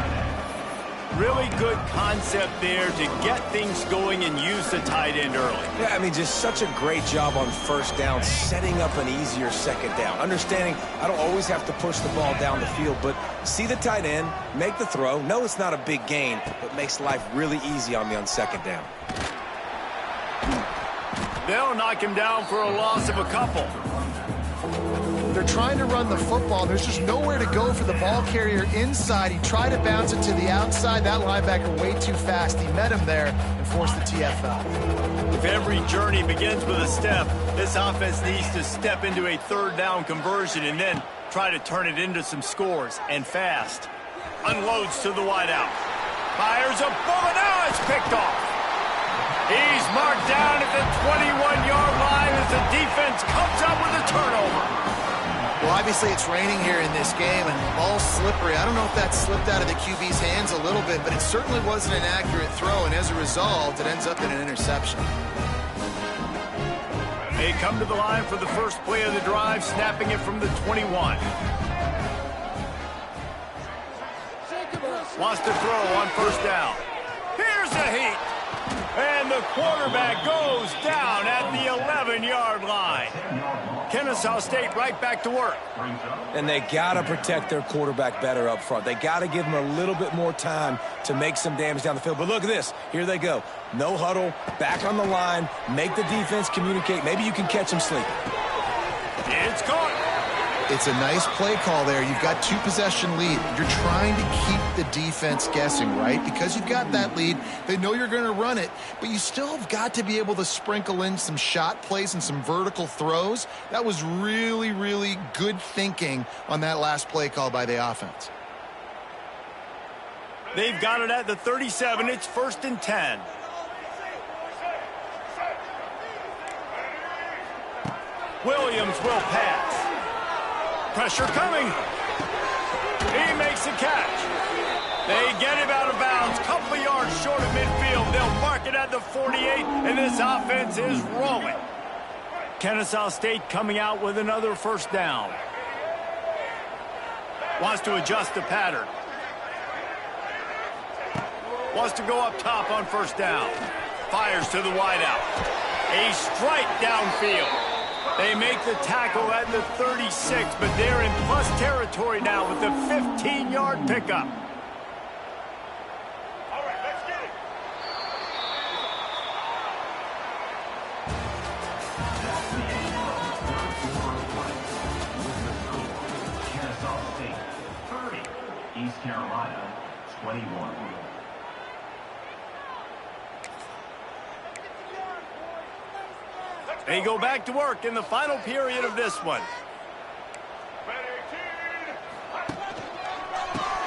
Really good concept there to get things going and use the tight end early. Yeah, I mean, just such a great job on first down, setting up an easier second down. Understanding I don't always have to push the ball down the field, but see the tight end, make the throw. No, it's not a big gain, but makes life really easy on me on second down. They'll knock him down for a loss of a couple. They're trying to run the football. There's just nowhere to go for the ball carrier inside. He tried to bounce it to the outside. That linebacker way too fast. He met him there and forced the TFL. If every journey begins with a step, this offense needs to step into a third down conversion and then try to turn it into some scores, and fast. Unloads to the wideout. Fires a bullet. Now it's picked off. He's marked down at the 21-yard line as the defense comes up with a turnover. Well, obviously it's raining here in this game and all slippery. I don't know if that slipped out of the QB's hands a little bit, but it certainly wasn't an accurate throw, and as a result, it ends up in an interception. They come to the line for the first play of the drive, snapping it from the 21. Wants to throw on first down. Here's the heat. And the quarterback goes down at the 11-yard line. Kennesaw State right back to work. And they got to protect their quarterback better up front. They got to give him a little bit more time to make some damage down the field. But look at this. Here they go. No huddle, back on the line, make the defense communicate. Maybe you can catch him sleeping. It's caught. It's a nice play call there. You've got two-possession lead. You're trying to keep the defense guessing, right? Because you've got that lead, they know you're going to run it, but you still have got to be able to sprinkle in some shot plays and some vertical throws. That was really, really good thinking on that last play call by the offense. They've got it at the 37. It's 1st and 10. Williams will pass. Pressure coming. He makes the catch. They get him out of bounds. Couple yards short of midfield. They'll mark it at the 48, and this offense is rolling. Kennesaw State coming out with another first down. Wants to adjust the pattern. Wants to go up top on first down. Fires to the wideout. A strike downfield. They make the tackle at the 36, but they're in plus territory now with the 15-yard pickup. All right, let's get it. Kennesaw State 30, East Carolina 21. They go back to work in the final period of this one.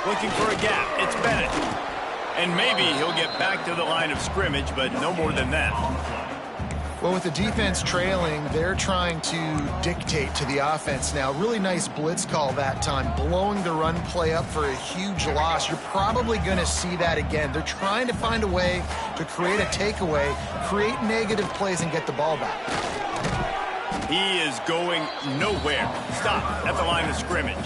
Looking for a gap. It's Bennett. And maybe he'll get back to the line of scrimmage, but no more than that. Well, with the defense trailing, they're trying to dictate to the offense now. Really nice blitz call that time, blowing the run play up for a huge loss. You're probably going to see that again. They're trying to find a way to create a takeaway, create negative plays, and get the ball back. He is going nowhere. Stop at the line of scrimmage.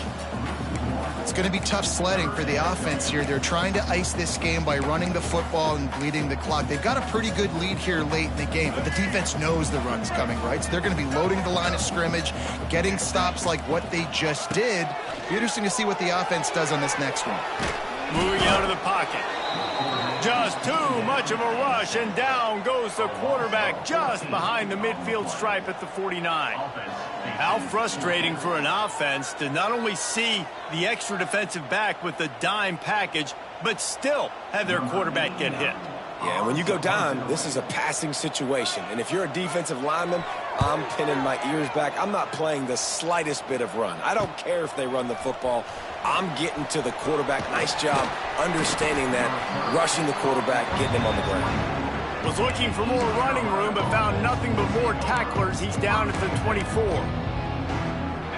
It's going to be tough sledding for the offense here. They're trying to ice this game by running the football and bleeding the clock. They've got a pretty good lead here late in the game, but the defense knows the run's coming, right? So they're going to be loading the line of scrimmage, getting stops like what they just did. Be interesting to see what the offense does on this next one. Moving out of the pocket. Just too much of a rush, and down goes the quarterback just behind the midfield stripe at the 49. How frustrating for an offense to not only see the extra defensive back with the dime package, but still have their quarterback get hit. Yeah, when you go dime, this is a passing situation. And if you're a defensive lineman, I'm pinning my ears back. I'm not playing the slightest bit of run. I don't care if they run the football. I'm getting to the quarterback. Nice job understanding that, rushing the quarterback, getting him on the ground. Was looking for more running room, but found nothing but more tacklers. He's down at the 24.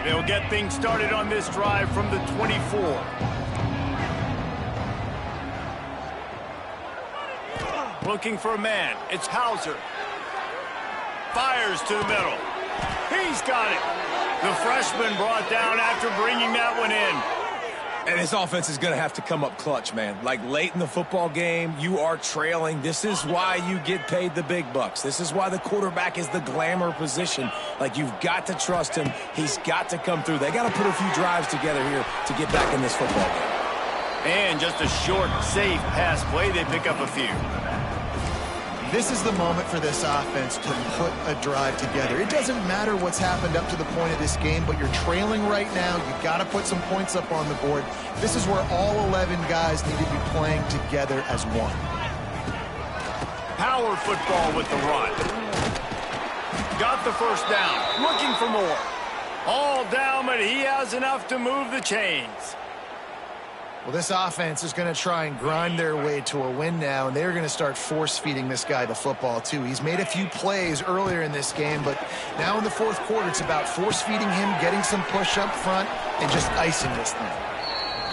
They'll get things started on this drive from the 24. Looking for a man. It's Hauser. Fires to the middle. He's got it. The freshman brought down after bringing that one in. And this offense is going to have to come up clutch, man. Like late in the football game, you are trailing. This is why you get paid the big bucks. This is why the quarterback is the glamour position. Like, you've got to trust him. He's got to come through. They got to put a few drives together here to get back in this football game. And just a short, safe pass play. They pick up a few. This is the moment for this offense to put a drive together. It doesn't matter what's happened up to the point of this game, but you're trailing right now. You've got to put some points up on the board. This is where all 11 guys need to be playing together as one. Power football with the run. Got the first down. Looking for more. All down, but he has enough to move the chains. Well, this offense is going to try and grind their way to a win now, and they're going to start force-feeding this guy the football, too. He's made a few plays earlier in this game, but now in the fourth quarter, it's about force-feeding him, getting some push up front, and just icing this thing.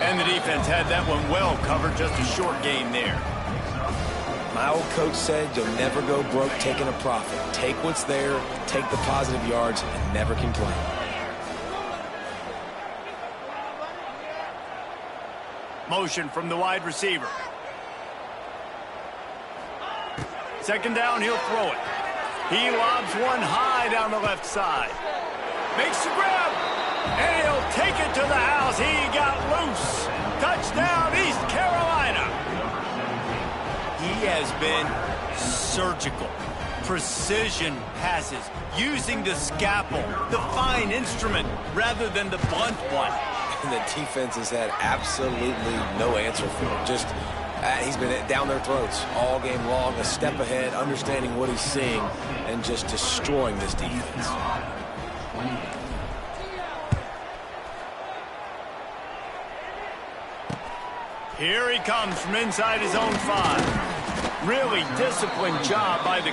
And the defense had that one well covered, just a short gain there. My old coach said you'll never go broke taking a profit. Take what's there, take the positive yards, and never complain. Motion from the wide receiver. Second down, he'll throw it. He lobs one high down the left side. Makes the grab, and he'll take it to the house. He got loose. Touchdown, East Carolina. He has been surgical. Precision passes, using the scalpel, the fine instrument, rather than the blunt one. And the defense has had absolutely no answer for him. Just, he's been down their throats all game long, a step ahead, understanding what he's seeing, and just destroying this defense. Here he comes from inside his own 5. Really disciplined job by the...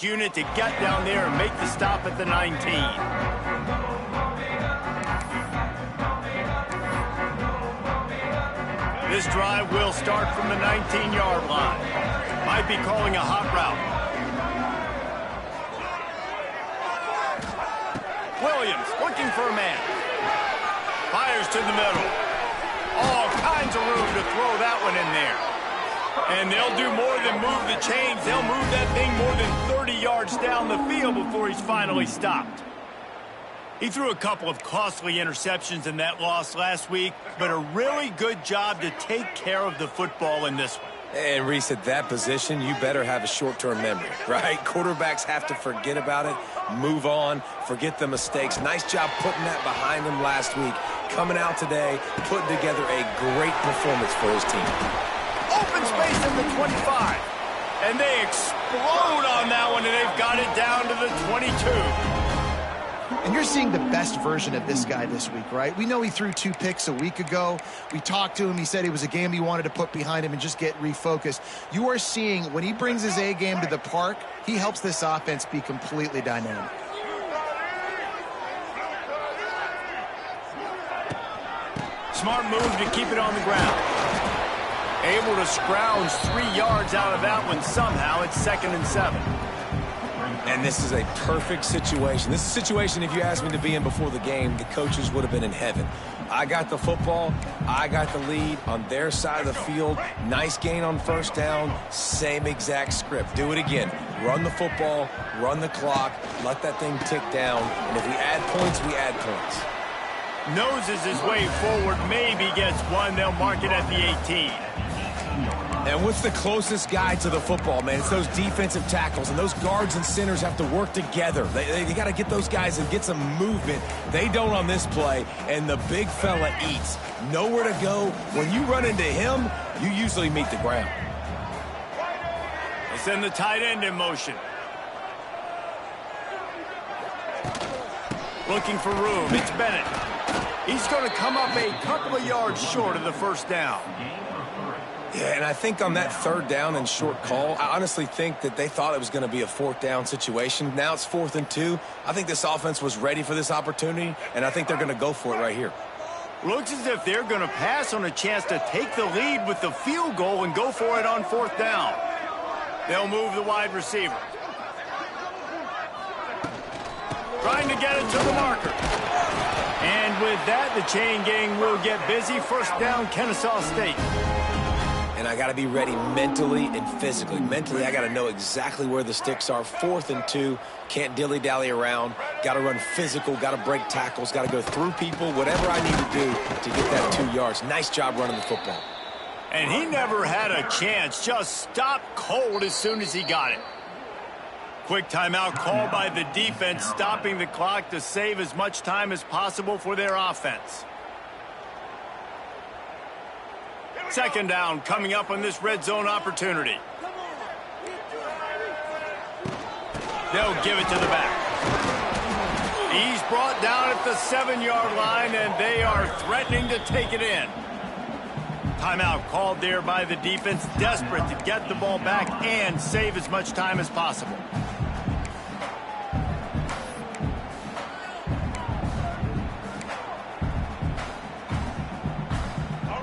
unit to get down there and make the stop at the 19. This drive will start from the 19-yard line. Might be calling a hot route. Williams looking for a man. Fires to the middle. All kinds of room to throw that one in there. And they'll do more than move the chains. They'll move that thing more than 30 yards down the field before he's finally stopped. He threw a couple of costly interceptions in that loss last week, but a really good job to take care of the football in this one. And Reese, at that position, you better have a short-term memory, right? Quarterbacks have to forget about it, move on, forget the mistakes. Nice job putting that behind him last week. Coming out today, putting together a great performance for his team. Open space in the 25. And they explode on that one, and they've got it down to the 22. And you're seeing the best version of this guy this week, right? We know he threw 2 picks a week ago. We talked to him. He said it was a game he wanted to put behind him and just get refocused. You are seeing when he brings his A game to the park, he helps this offense be completely dynamic. Smart move to keep it on the ground. Able to scrounge 3 yards out of that one somehow. It's 2nd and 7. And this is a perfect situation. This is a situation, if you asked me to be in before the game, the coaches would have been in heaven. I got the football. I got the lead on their side of the field. Nice gain on 1st down. Same exact script. Do it again. Run the football, run the clock, let that thing tick down. And if we add points, we add points. Noses his way forward, maybe gets one. They'll mark it at the 18. And what's the closest guy to the football, man? It's those defensive tackles, and those guards and centers have to work together. They got to get those guys and get some movement. They don't on this play, and the big fella eats. Nowhere to go. When you run into him, you usually meet the ground. They send the tight end in motion. Looking for room. It's Bennett. He's going to come up a couple of yards short of the 1st down. Yeah, and I think on that 3rd down and short call, I honestly think that they thought it was going to be a 4th down situation. Now it's 4th and 2. I think this offense was ready for this opportunity, and I think they're going to go for it right here. Looks as if they're going to pass on a chance to take the lead with the field goal and go for it on 4th down. They'll move the wide receiver. Trying to get it to the marker. And with that, the chain gang will get busy. 1st down, Kennesaw State. And I got to be ready mentally and physically. Mentally, I got to know exactly where the sticks are. 4th and 2. Can't dilly-dally around. Got to run physical. Got to break tackles. Got to go through people. Whatever I need to do to get that 2 yards. Nice job running the football. And he never had a chance. Just stopped cold as soon as he got it. Quick timeout called by the defense, stopping the clock to save as much time as possible for their offense. 2nd down coming up on this red zone opportunity. They'll give it to the back. He's brought down at the 7-yard line, and they are threatening to take it in. Timeout called there by the defense, desperate to get the ball back and save as much time as possible.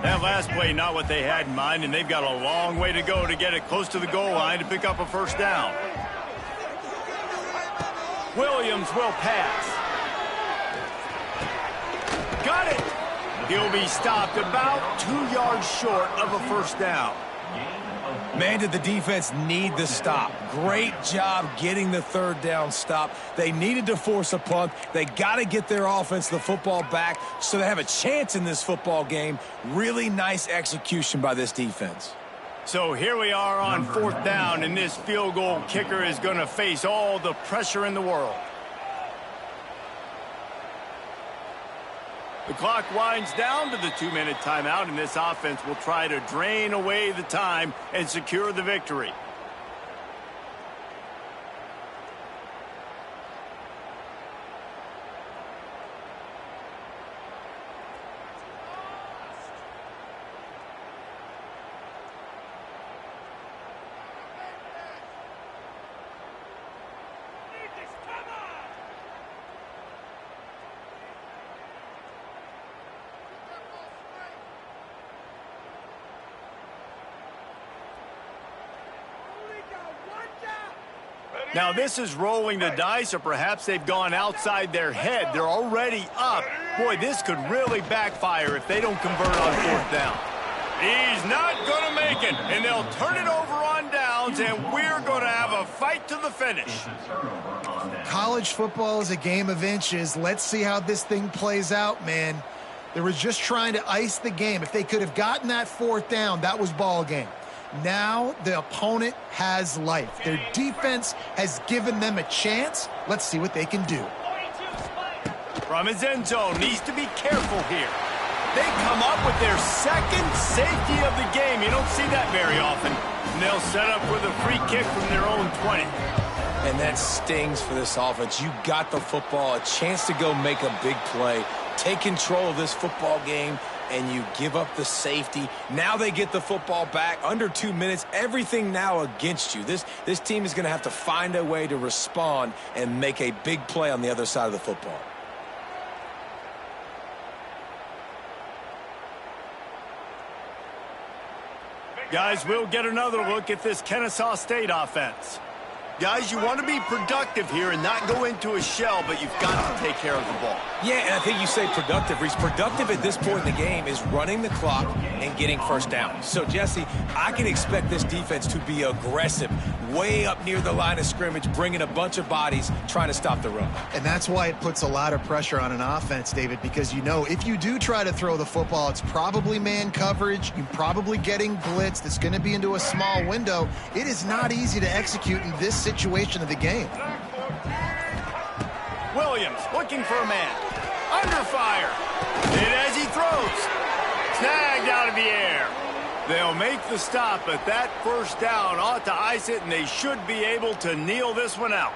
That last play, not what they had in mind, and they've got a long way to go to get it close to the goal line to pick up a 1st down. Williams will pass. Got it. He'll be stopped about 2 yards short of a 1st down. Man, did the defense need the stop. Great job getting the 3rd down stop. They needed to force a punt. They got to get their offense the football back so they have a chance in this football game. Really nice execution by this defense. So here we are on 4th down, and this field goal kicker is going to face all the pressure in the world. The clock winds down to the 2-minute timeout, and this offense will try to drain away the time and secure the victory. Now, this is rolling the dice, or perhaps they've gone outside their head. They're already up. Boy, this could really backfire if they don't convert on 4th down. He's not going to make it, and they'll turn it over on downs, and we're going to have a fight to the finish. College football is a game of inches. Let's see how this thing plays out, man. They were just trying to ice the game. If they could have gotten that 4th down, that was ball game. Now the opponent has life. Their defense has given them a chance. Let's see what they can do. From his end zone, needs to be careful here. They come up with their 2nd safety of the game. You don't see that very often. And they'll set up with a free kick from their own 20. And that stings for this offense. You got the football, a chance to go make a big play, take control of this football game, and you give up the safety. Now they get the football back under 2 minutes. Everything now against you. This team is going to have to find a way to respond and make a big play on the other side of the football. Guys, we'll get another look at this Kennesaw State offense. Guys, you want to be productive here and not go into a shell, but you've got to take care of the ball. Yeah, and I think you say productive, Reese. Productive at this point in the game is running the clock and getting first down. So, Jesse, I can expect this defense to be aggressive, way up near the line of scrimmage, bringing a bunch of bodies, trying to stop the run. And that's why it puts a lot of pressure on an offense, David, because you know if you do try to throw the football, it's probably man coverage. You're probably getting blitzed. It's going to be into a small window. It is not easy to execute in this situation of the game. Williams looking for a man. Under fire. And as he throws, snagged out of the air. They'll make the stop, but that first down ought to ice it, and they should be able to kneel this one out.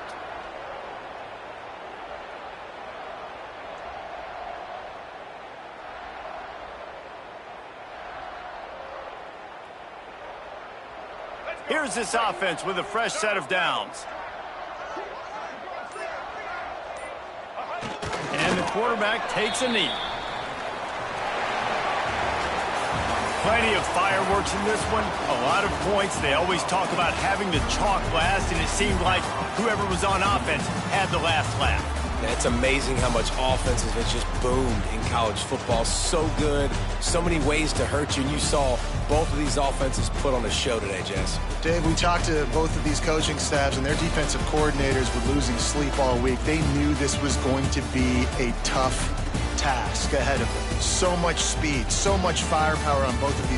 Here's this offense with a fresh set of downs. And the quarterback takes a knee. Plenty of fireworks in this one. A lot of points. They always talk about having the chalk last, and it seemed like whoever was on offense had the last laugh. It's amazing how much offense has just boomed in college football. So good, so many ways to hurt you, and you saw both of these offenses put on a show today, Jess. Dave, we talked to both of these coaching staffs, and their defensive coordinators were losing sleep all week. They knew this was going to be a tough task ahead of them. So much speed, so much firepower on both of these